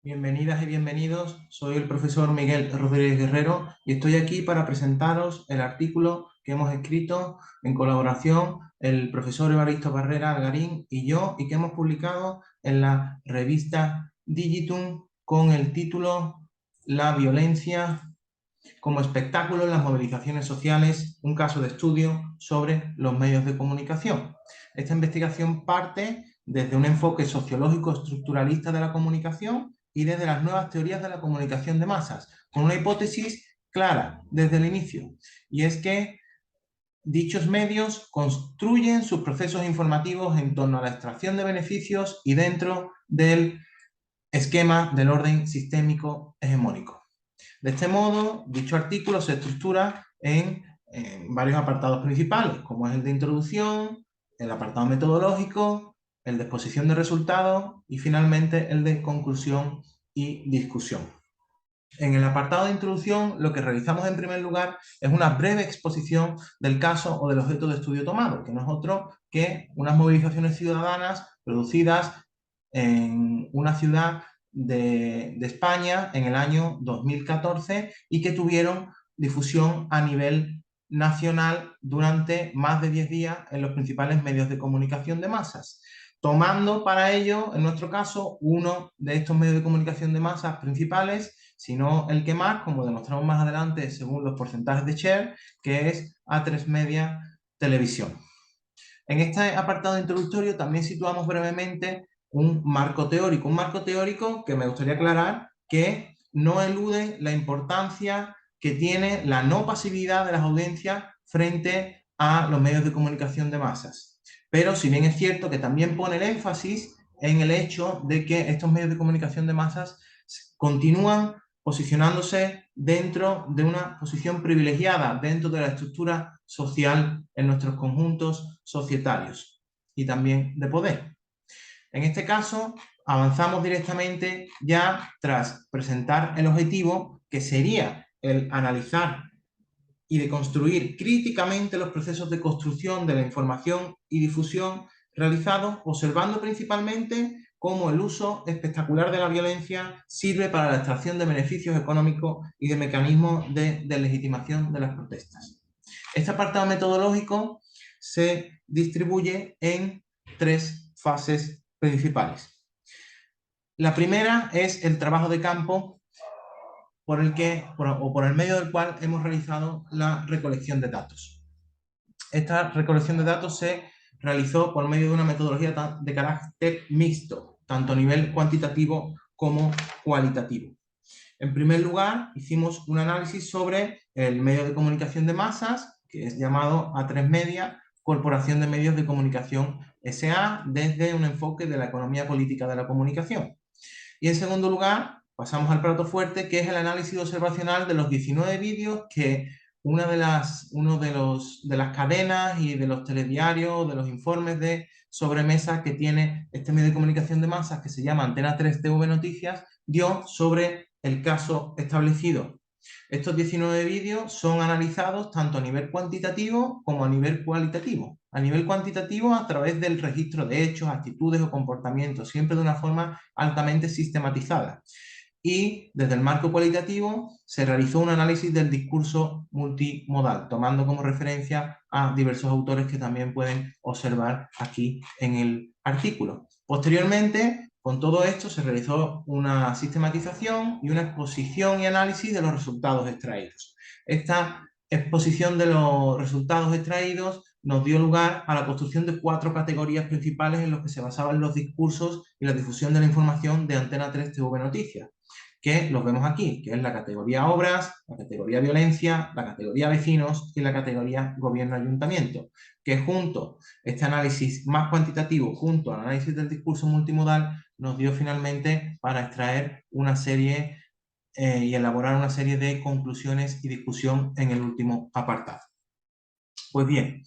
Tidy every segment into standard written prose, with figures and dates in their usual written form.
Bienvenidas y bienvenidos, soy el profesor Miguel Rodríguez Guerrero y estoy aquí para presentaros el artículo que hemos escrito en colaboración el profesor Evaristo Barrera Algarín y yo, y que hemos publicado en la revista Digitum con el título La violencia como espectáculo en las movilizaciones sociales, un caso de estudio sobre los medios de comunicación. Esta investigación parte desde un enfoque sociológico estructuralista de la comunicación y desde las nuevas teorías de la comunicación de masas, con una hipótesis clara desde el inicio, y es que dichos medios construyen sus procesos informativos en torno a la extracción de beneficios y dentro del esquema del orden sistémico hegemónico. De este modo, dicho artículo se estructura en varios apartados principales, como es el de introducción, el apartado metodológico, el de exposición de resultados y finalmente el de conclusión y discusión. En el apartado de introducción, lo que realizamos en primer lugar es una breve exposición del caso o del objeto de estudio tomado, que no es otro que unas movilizaciones ciudadanas producidas en una ciudad de España en el año 2014 y que tuvieron difusión a nivel nacional durante más de 10 días en los principales medios de comunicación de masas, tomando para ello, en nuestro caso, uno de estos medios de comunicación de masas principales, sino el que más, como demostramos más adelante según los porcentajes de share, que es A3 Media Televisión. En este apartado introductorio también situamos brevemente un marco teórico que me gustaría aclarar que no elude la importancia que tiene la no pasividad de las audiencias frente a los medios de comunicación de masas. Pero si bien es cierto que también pone el énfasis en el hecho de que estos medios de comunicación de masas continúan posicionándose dentro de una posición privilegiada, dentro de la estructura social en nuestros conjuntos societarios y también de poder. En este caso, avanzamos directamente ya tras presentar el objetivo, que sería el analizar y de construir críticamente los procesos de construcción de la información y difusión realizados, observando principalmente cómo el uso espectacular de la violencia sirve para la extracción de beneficios económicos y de mecanismos de legitimación de las protestas. Este apartado metodológico se distribuye en tres fases principales. La primera es el trabajo de campo por el medio del cual hemos realizado la recolección de datos. Esta recolección de datos se realizó por medio de una metodología de carácter mixto, tanto a nivel cuantitativo como cualitativo. En primer lugar, hicimos un análisis sobre el medio de comunicación de masas, que es llamado A3 Media, Corporación de Medios de Comunicación S.A., desde un enfoque de la economía política de la comunicación. Y en segundo lugar, pasamos al plato fuerte, que es el análisis observacional de los 19 vídeos que una de las cadenas y de los telediarios, de los informes de sobremesa que tiene este medio de comunicación de masas, que se llama Antena 3 TV Noticias, dio sobre el caso establecido. Estos 19 vídeos son analizados tanto a nivel cuantitativo como a nivel cualitativo. A nivel cuantitativo, a través del registro de hechos, actitudes o comportamientos, siempre de una forma altamente sistematizada. Y desde el marco cualitativo se realizó un análisis del discurso multimodal, tomando como referencia a diversos autores que también pueden observar aquí en el artículo. Posteriormente, con todo esto se realizó una sistematización y una exposición y análisis de los resultados extraídos. Esta exposición de los resultados extraídos nos dio lugar a la construcción de 4 categorías principales en las que se basaban los discursos y la difusión de la información de Antena 3 TV Noticias, que los vemos aquí, que es la categoría obras, la categoría violencia, la categoría vecinos y la categoría gobierno-ayuntamiento, que junto este análisis más cuantitativo, junto al análisis del discurso multimodal, nos dio finalmente para extraer una serie y elaborar una serie de conclusiones y discusión en el último apartado. Pues bien,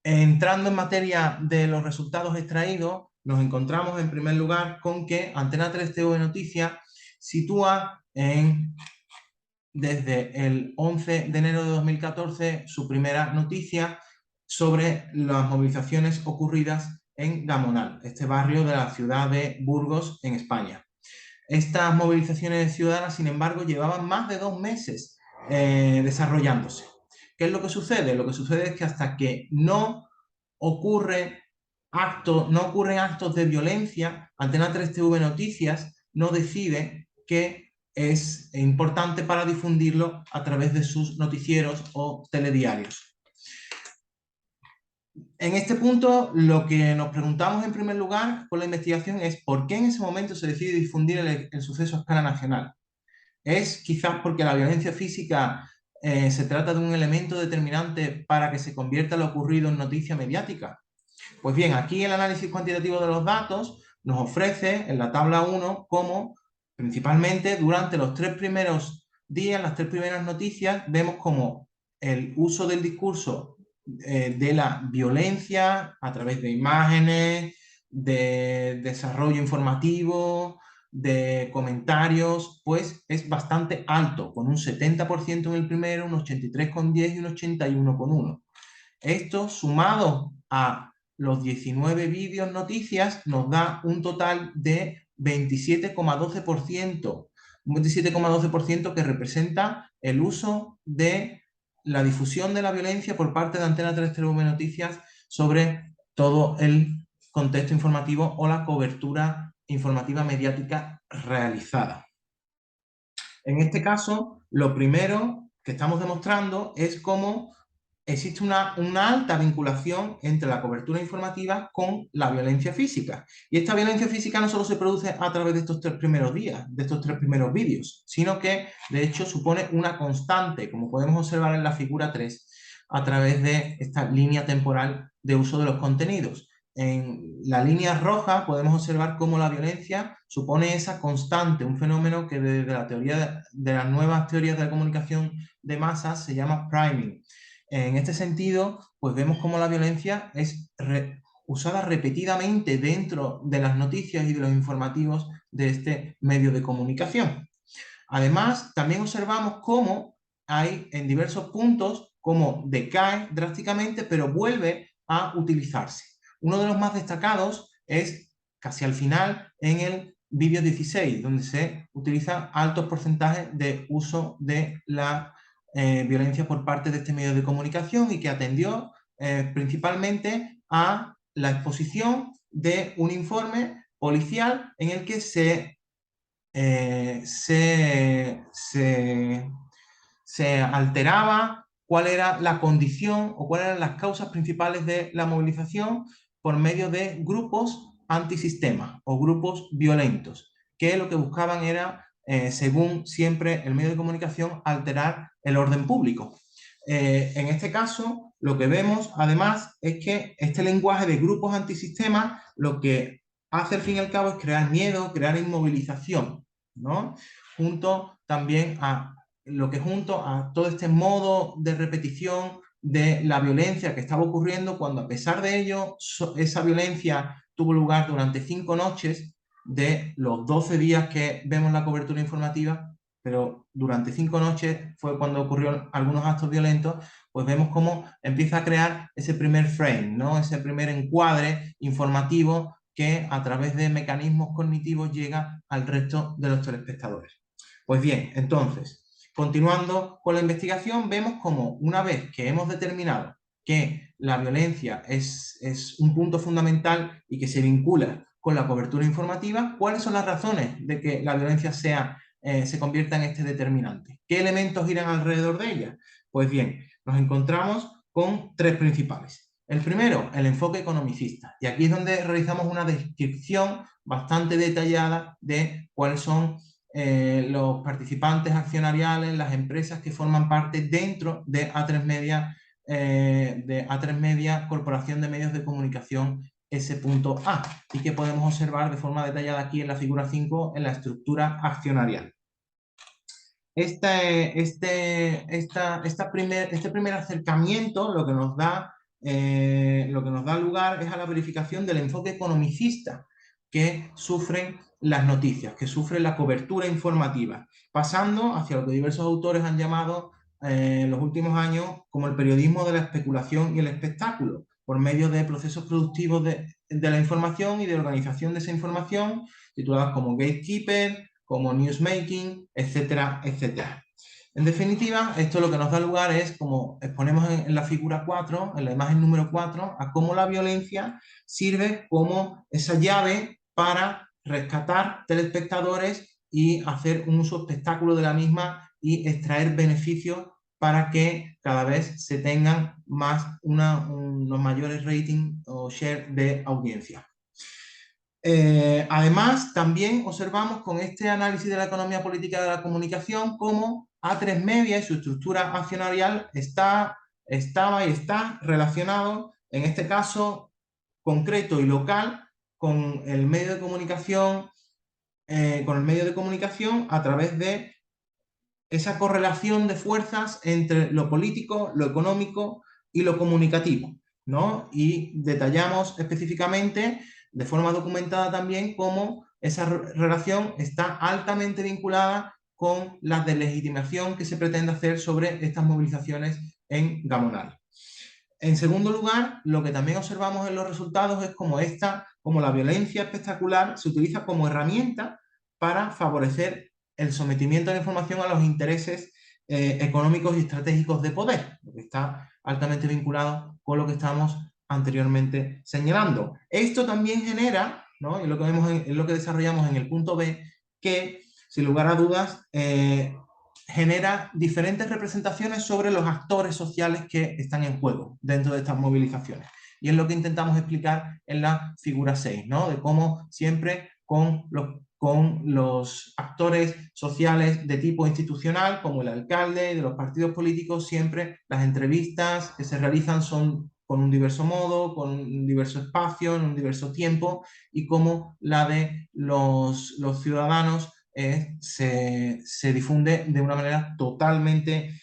entrando en materia de los resultados extraídos, nos encontramos en primer lugar con que Antena 3 TV Noticias sitúa desde el 11 de enero de 2014 su primera noticia sobre las movilizaciones ocurridas en Gamonal, este barrio de la ciudad de Burgos, en España. Estas movilizaciones ciudadanas, sin embargo, llevaban más de 2 meses desarrollándose. ¿Qué es lo que sucede? Lo que sucede es que hasta que no ocurren actos de violencia, Antena 3 TV Noticias no decide que es importante para difundirlo a través de sus noticieros o telediarios. En este punto, lo que nos preguntamos en primer lugar con la investigación es ¿por qué en ese momento se decide difundir el suceso a escala nacional? ¿Es quizás porque la violencia física se trata de un elemento determinante para que se convierta lo ocurrido en noticia mediática? Pues bien, aquí el análisis cuantitativo de los datos nos ofrece en la tabla 1 cómo, principalmente durante los 3 primeros días, las 3 primeras noticias, vemos como el uso del discurso de la violencia a través de imágenes, de desarrollo informativo, de comentarios, pues es bastante alto, con un 70% en el primero, un 83,10 y un 81,1. Esto sumado a los 19 vídeos noticias nos da un total de 27,12%, un 27,12% que representa el uso de la difusión de la violencia por parte de Antena 3 TV Noticias sobre todo el contexto informativo o la cobertura informativa mediática realizada. En este caso, lo primero que estamos demostrando es cómo existe una alta vinculación entre la cobertura informativa con la violencia física. Y esta violencia física no solo se produce a través de estos 3 primeros días, de estos 3 primeros vídeos, sino que, de hecho, supone una constante, como podemos observar en la figura 3, a través de esta línea temporal de uso de los contenidos. En la línea roja podemos observar cómo la violencia supone esa constante, un fenómeno que desde la teoría de las nuevas teorías de la comunicación de masas se llama priming. En este sentido, pues vemos cómo la violencia es usada repetidamente dentro de las noticias y de los informativos de este medio de comunicación. Además, también observamos cómo hay en diversos puntos cómo decae drásticamente, pero vuelve a utilizarse. Uno de los más destacados es casi al final en el vídeo 16, donde se utilizan altos porcentajes de uso de la violencia por parte de este medio de comunicación y que atendió principalmente a la exposición de un informe policial en el que se alteraba cuál era la condición o cuáles eran las causas principales de la movilización por medio de grupos antisistema o grupos violentos, que lo que buscaban era, según siempre el medio de comunicación, alterar el orden público. En este caso, lo que vemos además es que este lenguaje de grupos antisistema lo que hace al fin y al cabo es crear miedo, crear inmovilización, ¿no? Junto también a junto a todo este modo de repetición de la violencia que estaba ocurriendo, cuando a pesar de ello, esa violencia tuvo lugar durante 5 noches de los 12 días que vemos la cobertura informativa, pero durante 5 noches fue cuando ocurrieron algunos actos violentos, pues vemos cómo empieza a crear ese primer frame, ¿no? Ese primer encuadre informativo que a través de mecanismos cognitivos llega al resto de los telespectadores. Pues bien, entonces, continuando con la investigación, vemos como una vez que hemos determinado que la violencia es un punto fundamental y que se vincula con la cobertura informativa, ¿cuáles son las razones de que la violencia se convierta en este determinante? ¿Qué elementos giran alrededor de ella? Pues bien, nos encontramos con 3 principales. El primero, el enfoque economicista. Y aquí es donde realizamos una descripción bastante detallada de cuáles son los participantes accionariales, las empresas que forman parte dentro de A3 Media, Corporación de Medios de Comunicación S.A. y que podemos observar de forma detallada aquí en la figura 5 en la estructura accionarial. Este primer acercamiento lo que nos da lugar es a la verificación del enfoque economicista que sufren las noticias, que sufre la cobertura informativa, pasando hacia lo que diversos autores han llamado en los últimos años como el periodismo de la especulación y el espectáculo, por medio de procesos productivos de la información y de organización de esa información, tituladas como gatekeeper, como newsmaking, etcétera, etcétera. En definitiva, esto lo que nos da lugar es, como exponemos en la figura 4, en la imagen número 4, a cómo la violencia sirve como esa llave para rescatar telespectadores y hacer un uso espectáculo de la misma y extraer beneficios para que cada vez se tengan más unos mayores ratings o share de audiencia. Además, también observamos con este análisis de la economía política de la comunicación cómo A3 Media y su estructura accionarial estaba y está relacionado, en este caso concreto y local, con el medio de comunicación, a través de esa correlación de fuerzas entre lo político, lo económico y lo comunicativo, ¿no? Y detallamos específicamente, de forma documentada también, cómo esa relación está altamente vinculada con la deslegitimación que se pretende hacer sobre estas movilizaciones en Gamonal. En segundo lugar, lo que también observamos en los resultados es cómo la violencia espectacular se utiliza como herramienta para favorecer el sometimiento de la información a los intereses económicos y estratégicos de poder, lo que está altamente vinculado con lo que estamos anteriormente señalando. Esto también genera, ¿no? Y lo que vemos es lo que desarrollamos en el punto B, que sin lugar a dudas genera diferentes representaciones sobre los actores sociales que están en juego dentro de estas movilizaciones. Y es lo que intentamos explicar en la figura 6, ¿no? De cómo siempre con los actores sociales de tipo institucional, como el alcalde, de los partidos políticos, siempre las entrevistas que se realizan son con un diverso modo, con un diverso espacio, en un diverso tiempo, y cómo la de los ciudadanos se difunde de una manera totalmente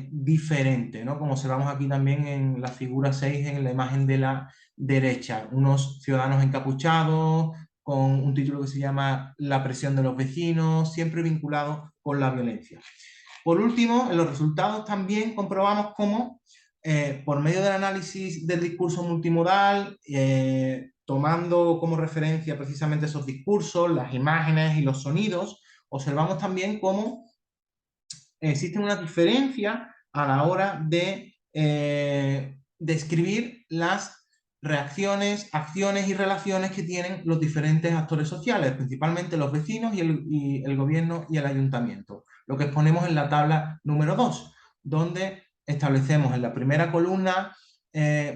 diferente, ¿no? Como observamos aquí también en la figura 6, en la imagen de la derecha, unos ciudadanos encapuchados, con un título que se llama La presión de los vecinos, siempre vinculado con la violencia. Por último, en los resultados también comprobamos cómo, por medio del análisis del discurso multimodal, tomando como referencia precisamente esos discursos, las imágenes y los sonidos, observamos también cómo existe una diferencia a la hora de describir las reacciones, acciones y relaciones que tienen los diferentes actores sociales, principalmente los vecinos y el gobierno y el ayuntamiento. Lo que exponemos en la tabla número 2, donde establecemos en la primera columna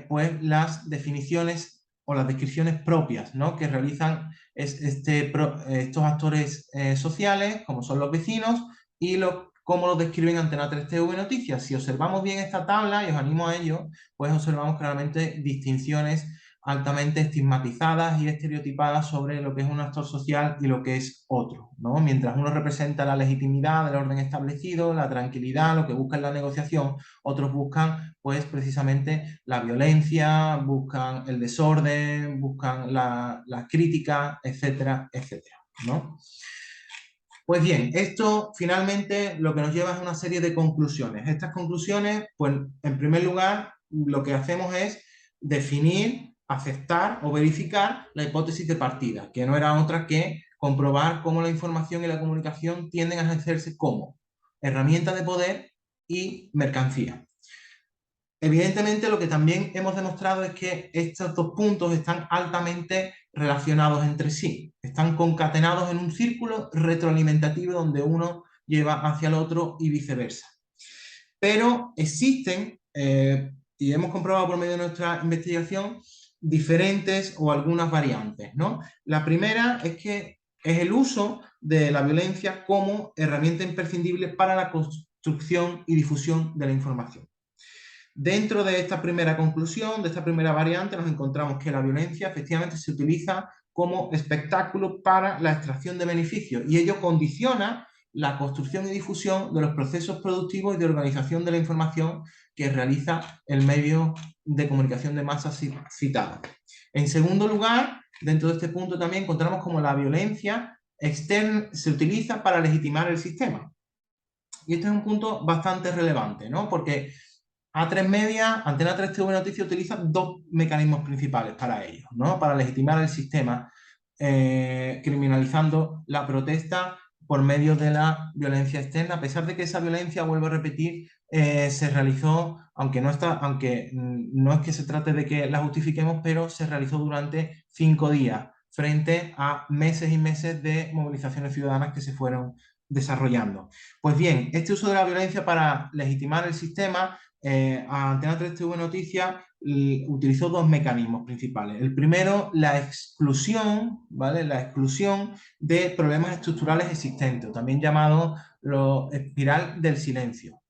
pues las definiciones o las descripciones propias, ¿no? Que realizan estos actores sociales, como son los vecinos, y cómo lo describen Antena 3 TV Noticias. Si observamos bien esta tabla, y os animo a ello, pues observamos claramente distinciones altamente estigmatizadas y estereotipadas sobre lo que es un actor social y lo que es otro, ¿no? Mientras uno representa la legitimidad del orden establecido, la tranquilidad, lo que busca es la negociación, otros buscan pues precisamente la violencia, buscan el desorden, buscan la crítica, etcétera, etcétera, ¿no? Pues bien, esto finalmente lo que nos lleva es una serie de conclusiones. Estas conclusiones, pues en primer lugar, lo que hacemos es definir, aceptar o verificar la hipótesis de partida, que no era otra que comprobar cómo la información y la comunicación tienden a ejercerse como herramienta de poder y mercancía. Evidentemente, lo que también hemos demostrado es que estos dos puntos están altamente relacionados entre sí, están concatenados en un círculo retroalimentativo donde uno lleva hacia el otro y viceversa. Pero existen, y hemos comprobado por medio de nuestra investigación, diferentes o algunas variantes, ¿no? La primera es que es el uso de la violencia como herramienta imprescindible para la construcción y difusión de la información. Dentro de esta primera conclusión, de esta primera variante, nos encontramos que la violencia efectivamente se utiliza como espectáculo para la extracción de beneficios y ello condiciona la construcción y difusión de los procesos productivos y de organización de la información que realiza el medio de comunicación de masas citado. En segundo lugar, dentro de este punto también encontramos como la violencia externa se utiliza para legitimar el sistema. Y este es un punto bastante relevante, ¿no? Porque A3 Media, Antena 3 TV Noticias utilizan dos mecanismos principales para ello, ¿no? Para legitimar el sistema, criminalizando la protesta por medio de la violencia externa, a pesar de que esa violencia, vuelvo a repetir, se realizó, aunque no es que se trate de que la justifiquemos, pero se realizó durante 5 días, frente a meses y meses de movilizaciones ciudadanas que se fueron desarrollando. Pues bien, este uso de la violencia para legitimar el sistema, Antena 3 TV Noticias utilizó dos mecanismos principales. El primero, la exclusión, ¿vale? La exclusión de problemas estructurales existentes, también llamado la espiral del silencio.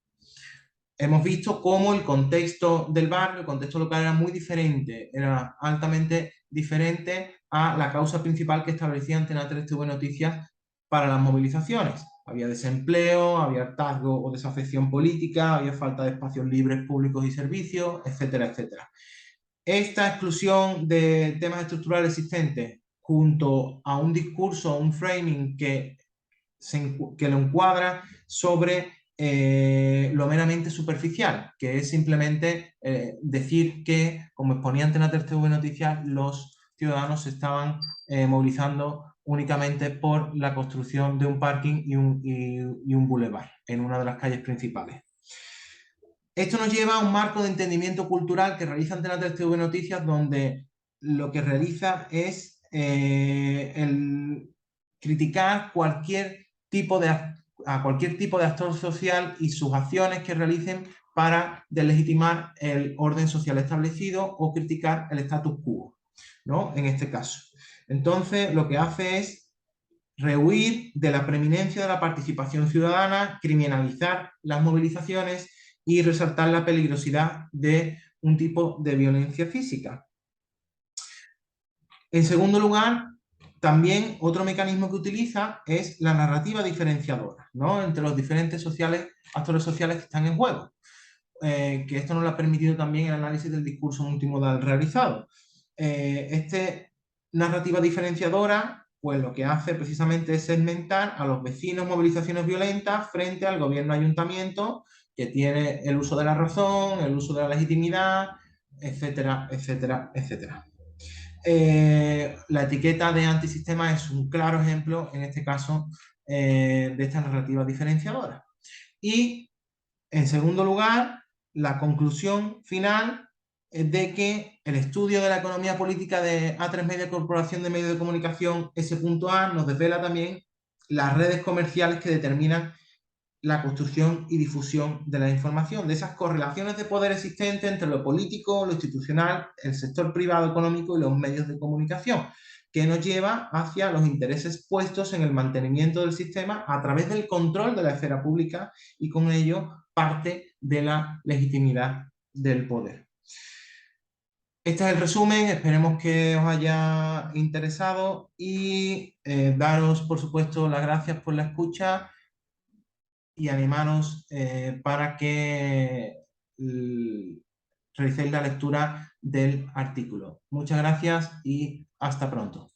Hemos visto cómo el contexto del barrio, el contexto local era muy diferente, era altamente diferente a la causa principal que establecía Antena 3 TV Noticias para las movilizaciones. Había desempleo, había hartazgo o desafección política, había falta de espacios libres, públicos y servicios, etcétera, etcétera. Esta exclusión de temas estructurales existentes junto a un discurso, un framing que lo encuadra sobre lo meramente superficial, que es simplemente decir que, como exponía Antena 3 TV Noticias, los ciudadanos se estaban movilizando únicamente por la construcción de un parking y un bulevar en una de las calles principales. Esto nos lleva a un marco de entendimiento cultural que realiza Antena 3 TV Noticias, donde lo que realiza es el criticar cualquier tipo a cualquier tipo de actor social y sus acciones que realicen para deslegitimar el orden social establecido o criticar el status quo, ¿no? En este caso. Entonces, lo que hace es rehuir de la preeminencia de la participación ciudadana, criminalizar las movilizaciones y resaltar la peligrosidad de un tipo de violencia física. En segundo lugar, también otro mecanismo que utiliza es la narrativa diferenciadora, ¿no? Entre los diferentes actores sociales que están en juego. Que esto nos lo ha permitido también el análisis del discurso multimodal realizado. Narrativa diferenciadora, pues lo que hace precisamente es segmentar a los vecinos movilizaciones violentas frente al gobierno ayuntamiento, que tiene el uso de la razón, el uso de la legitimidad, etcétera, etcétera, etcétera. La etiqueta de antisistema es un claro ejemplo, en este caso, de esta narrativa diferenciadora. Y, en segundo lugar, la conclusión final es de que el estudio de la economía política de A3 Media Corporación de Medios de Comunicación S.A. nos desvela también las redes comerciales que determinan la construcción y difusión de la información, de esas correlaciones de poder existentes entre lo político, lo institucional, el sector privado económico y los medios de comunicación, que nos lleva hacia los intereses puestos en el mantenimiento del sistema a través del control de la esfera pública y con ello parte de la legitimidad del poder. Este es el resumen, esperemos que os haya interesado y daros, por supuesto, las gracias por la escucha y animaros para que realicéis la lectura del artículo. Muchas gracias y hasta pronto.